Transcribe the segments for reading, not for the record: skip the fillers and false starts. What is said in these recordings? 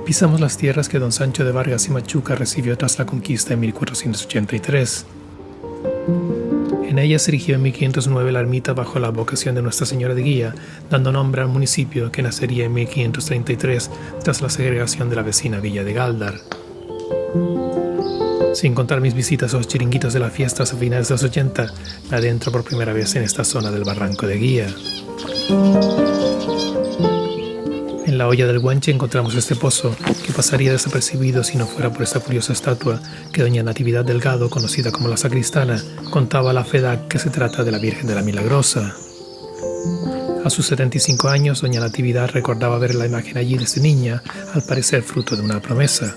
Pisamos las tierras que don Sancho de Vargas y Machuca recibió tras la conquista en 1483. En ella se erigió en 1509 la ermita bajo la advocación de Nuestra Señora de Guía, dando nombre al municipio que nacería en 1533 tras la segregación de la vecina villa de Gáldar. Sin contar mis visitas a los chiringuitos de las fiestas a finales de los 80, me adentro por primera vez en esta zona del Barranco de Guía. En la hoya del Guanche encontramos este pozo, que pasaría desapercibido si no fuera por esta curiosa estatua que doña Natividad Delgado, conocida como la Sacristana, contaba a la FEDAC que se trata de la Virgen de la Milagrosa. A sus 75 años, doña Natividad recordaba ver la imagen allí desde niña, al parecer fruto de una promesa.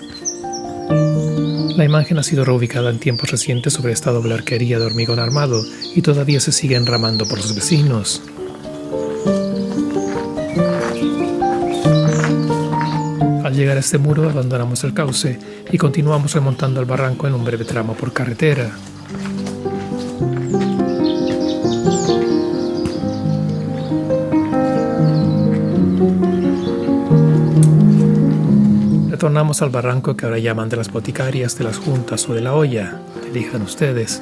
La imagen ha sido reubicada en tiempos recientes sobre esta doble arquería de hormigón armado y todavía se sigue enramando por los vecinos. Al llegar a este muro abandonamos el cauce y continuamos remontando el barranco en un breve tramo por carretera. Retornamos al barranco que ahora llaman de las boticarias, de las juntas o de la olla, elijan ustedes.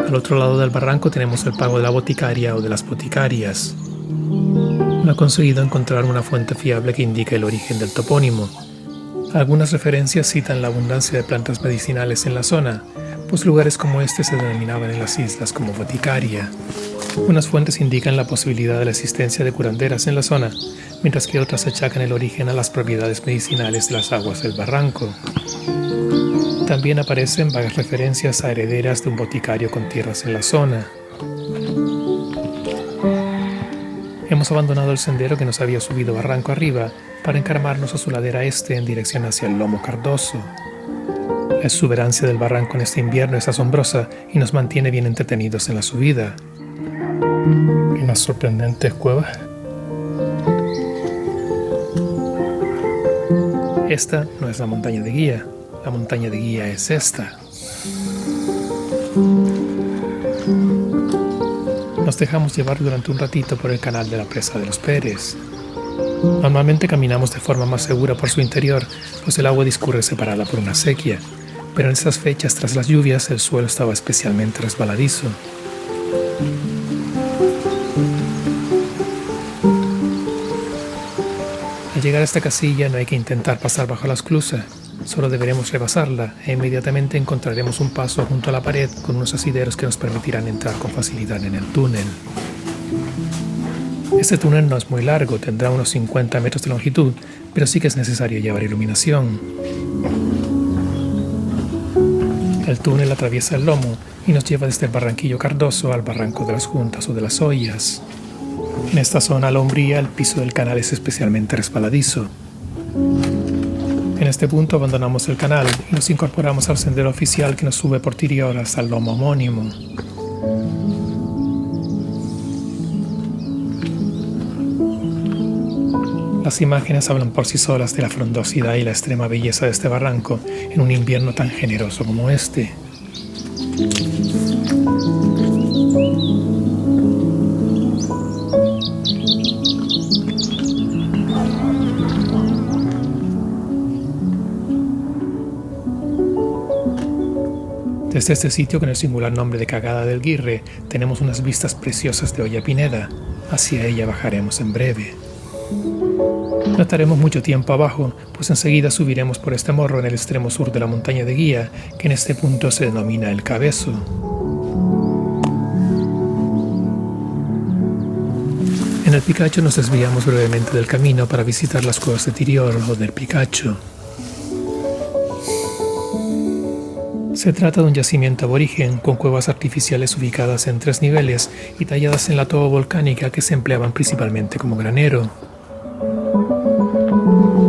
Al otro lado del barranco tenemos el pago de la boticaria o de las boticarias. No he conseguido encontrar una fuente fiable que indique el origen del topónimo. Algunas referencias citan la abundancia de plantas medicinales en la zona, pues lugares como este se denominaban en las islas como boticaria. Unas fuentes indican la posibilidad de la existencia de curanderas en la zona, mientras que otras achacan el origen a las propiedades medicinales de las aguas del barranco. También aparecen vagas referencias a herederas de un boticario con tierras en la zona. Hemos abandonado el sendero que nos había subido barranco arriba para encaramarnos a su ladera este en dirección hacia el Lomo Cardoso. La exuberancia del barranco en este invierno es asombrosa y nos mantiene bien entretenidos en la subida. Una sorprendente cueva. Esta no es la montaña de Guía, la montaña de Guía es esta. Nos dejamos llevar durante un ratito por el canal de la presa de los Pérez. Normalmente caminamos de forma más segura por su interior, pues el agua discurre separada por una acequia, pero en estas fechas tras las lluvias el suelo estaba especialmente resbaladizo. Al llegar a esta casilla no hay que intentar pasar bajo la esclusa, solo deberemos rebasarla e inmediatamente encontraremos un paso junto a la pared con unos asideros que nos permitirán entrar con facilidad en el túnel. Este túnel no es muy largo, tendrá unos 50 metros de longitud, pero sí que es necesario llevar iluminación. El túnel atraviesa el lomo y nos lleva desde el Barranquillo Cardoso al Barranco de las Juntas o de las Ollas. En esta zona a la umbría el piso del canal es especialmente resbaladizo. En este punto abandonamos el canal y nos incorporamos al sendero oficial que nos sube por Tirior hasta el lomo homónimo. Las imágenes hablan por sí solas de la frondosidad y la extrema belleza de este barranco en un invierno tan generoso como este. Desde este sitio, con el singular nombre de Cagada del Guirre, tenemos unas vistas preciosas de Olla Pineda. Hacia ella bajaremos en breve. No estaremos mucho tiempo abajo, pues enseguida subiremos por este morro en el extremo sur de la montaña de Guía, que en este punto se denomina El Cabezo. En el Picacho nos desviamos brevemente del camino para visitar las cuevas de Tirior o del Picacho. Se trata de un yacimiento aborigen con cuevas artificiales ubicadas en 3 niveles y talladas en la toba volcánica que se empleaban principalmente como granero.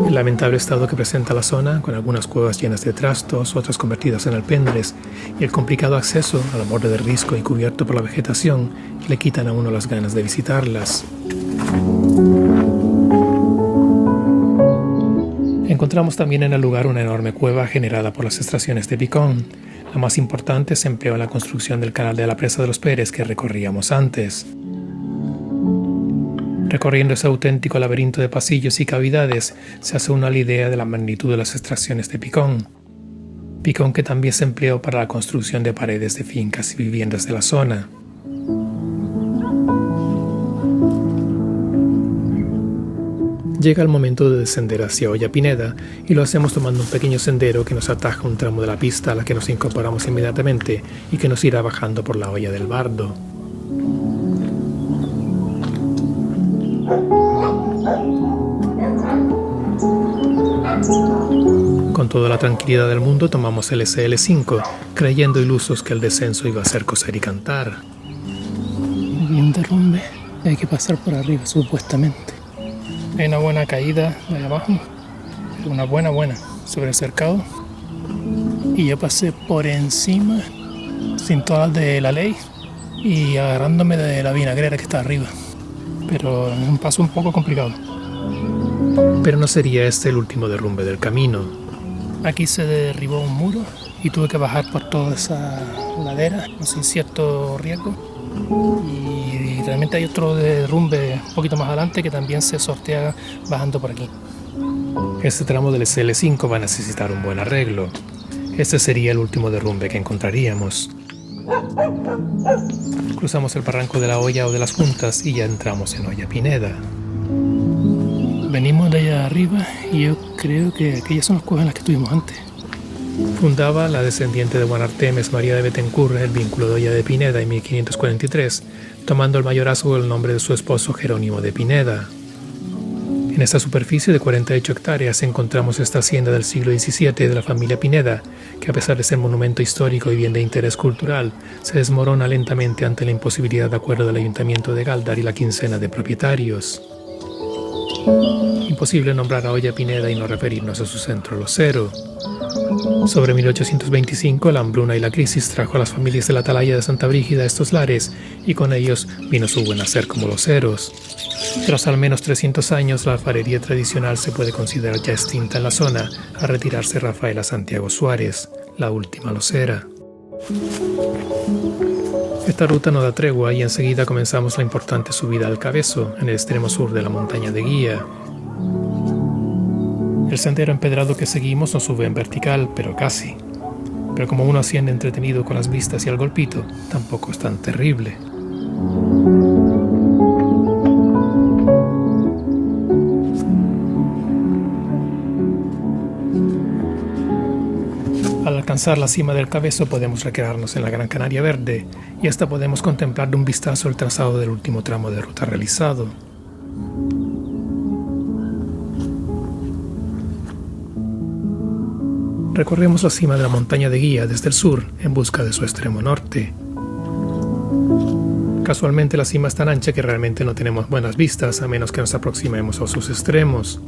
El lamentable estado que presenta la zona, con algunas cuevas llenas de trastos, otras convertidas en alpendres, y el complicado acceso al borde del risco y cubierto por la vegetación, le quitan a uno las ganas de visitarlas. Encontramos también en el lugar una enorme cueva generada por las extracciones de Picón. La más importante se empleó en la construcción del canal de la presa de los Pérez que recorríamos antes. Recorriendo ese auténtico laberinto de pasillos y cavidades, se hace una idea de la magnitud de las extracciones de picón. Picón que también se empleó para la construcción de paredes de fincas y viviendas de la zona. Llega el momento de descender hacia Olla Pineda y lo hacemos tomando un pequeño sendero que nos ataja un tramo de la pista a la que nos incorporamos inmediatamente y que nos irá bajando por la Olla del Bardo. Con toda la tranquilidad del mundo tomamos el SL5, creyendo ilusos que el descenso iba a ser coser y cantar. Y un derrumbe, hay que pasar por arriba supuestamente. Hay una buena caída de ahí abajo, una buena, sobre el cercado. Y yo pasé por encima, sin todas de la ley, y agarrándome de la vinagrera que está arriba. Pero es un paso un poco complicado. Pero no sería este el último derrumbe del camino. Aquí se derribó un muro y tuve que bajar por toda esa ladera, sin cierto riesgo. Y realmente hay otro derrumbe un poquito más adelante que también se sortea bajando por aquí. Este tramo del SL5 va a necesitar un buen arreglo. Este sería el último derrumbe que encontraríamos. Cruzamos el barranco de la Olla o de las Juntas y ya entramos en Olla Pineda. Venimos de allá arriba y yo creo que aquellas son las cuevas en las que estuvimos antes. Fundaba la descendiente de Juan Artemes, María de Bethencourt, el vínculo de Olla de Pineda en 1543, tomando el mayorazgo el nombre de su esposo Jerónimo de Pineda. En esta superficie de 48 hectáreas encontramos esta hacienda del siglo XVII de la familia Pineda, que a pesar de ser monumento histórico y bien de interés cultural, se desmorona lentamente ante la imposibilidad de acuerdo del ayuntamiento de Gáldar y la quincena de propietarios. Imposible nombrar a Olla Pineda y no referirnos a su centro losero. Sobre 1825, la hambruna y la crisis trajo a las familias de la atalaya de Santa Brígida a estos lares y con ellos vino su buen hacer como loseros. Tras al menos 300 años, la alfarería tradicional se puede considerar ya extinta en la zona, a retirarse Rafaela Santiago Suárez, la última losera. Esta ruta no da tregua y enseguida comenzamos la importante subida al Cabezo, en el extremo sur de la montaña de Guía. El sendero empedrado que seguimos no sube en vertical, pero casi. Pero como uno asciende entretenido con las vistas y el golpito, tampoco es tan terrible. Al alcanzar la cima del Cabezo podemos recrearnos en la Gran Canaria Verde y hasta podemos contemplar de un vistazo el trazado del último tramo de ruta realizado. Recorremos la cima de la montaña de Guía desde el sur en busca de su extremo norte. Casualmente la cima es tan ancha que realmente no tenemos buenas vistas a menos que nos aproximemos a sus extremos.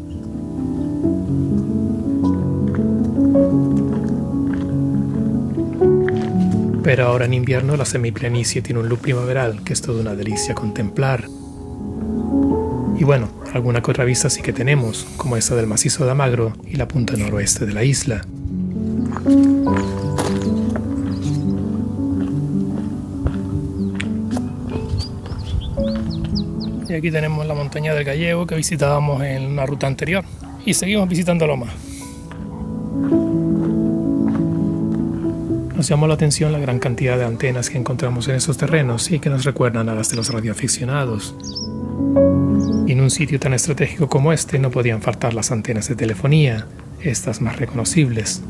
Pero ahora en invierno la semiplanicie tiene un look primaveral que es toda una delicia contemplar. Y bueno, alguna que otra vista sí que tenemos, como esa del macizo de Amagro y la punta noroeste de la isla. Y aquí tenemos la montaña del Gallego que visitábamos en una ruta anterior. Y seguimos visitándolo más. Nos llamó la atención la gran cantidad de antenas que encontramos en esos terrenos y que nos recuerdan a las de los radioaficionados. Y en un sitio tan estratégico como este no podían faltar las antenas de telefonía, estas más reconocibles.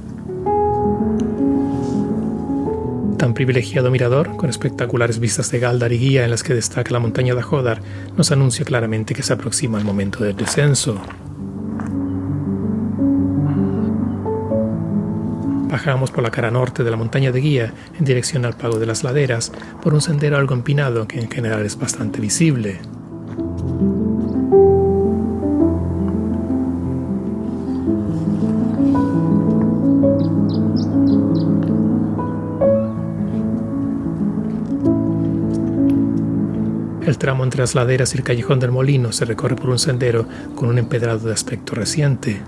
Tan privilegiado mirador, con espectaculares vistas de Gáldar y Guía en las que destaca la montaña de Jódar, nos anuncia claramente que se aproxima el momento del descenso. Bajamos por la cara norte de la montaña de Guía en dirección al Pago de las Laderas por un sendero algo empinado que en general es bastante visible. El tramo entre las laderas y el Callejón del Molino se recorre por un sendero con un empedrado de aspecto reciente.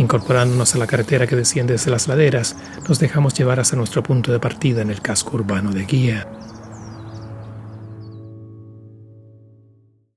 Incorporándonos a la carretera que desciende desde las laderas, nos dejamos llevar hasta nuestro punto de partida en el casco urbano de Guía.